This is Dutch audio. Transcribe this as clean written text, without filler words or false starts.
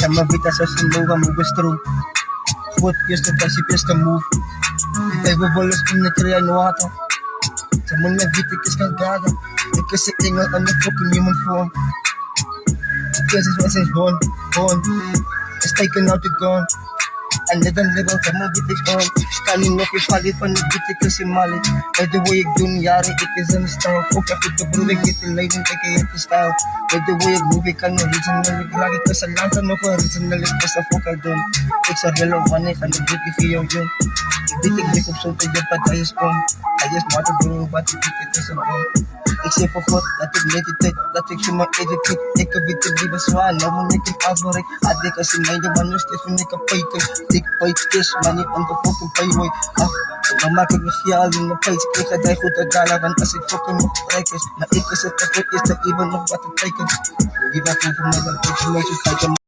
mijn wit als een nova, mijn bestroom. Goed, eerst op als je beste move. Ik ben wel eens in de creëren water. Ze moet me weten, ik is geen gaga. Ik is een engel en een fucking human form. This is what's born. It's taken out the gun. En net een level van mijn wit is on. Kan niet nog eens vallen van de wit, ik is in Mali. By the way ik doe jaren, ik is in de stijl. Fuck af met de broer, ik get in leiding, ik heb de stijl. By the way ik move, ik kan een original. Ik raak ik tussen land en nog een original. Ik was een fuck uit doen. Ik zou willen wanneer, ik ga de broek voor jou doen. Ik weet ik lig op zo'n te je partij is kom. Hij is maar de broer, wat ik weet, het is een bom. Ik zeg voor God dat ik meditate, dat ik zo maar educate. Ik weet de lieve zwaar, nou moet ik het afwerk. Had ik als in mijn man nog steeds van ik een pijken. Dik pijt is, maar niet om de fucking pijboy. Dan maak ik me geal in mijn pijs. Ik ga die goed uitdalen, want als ik fucking nog rijk is. Maar ik is het echt, is er even nog wat te kijken. Die wat voor mij, dat ik voor mij zo kijken.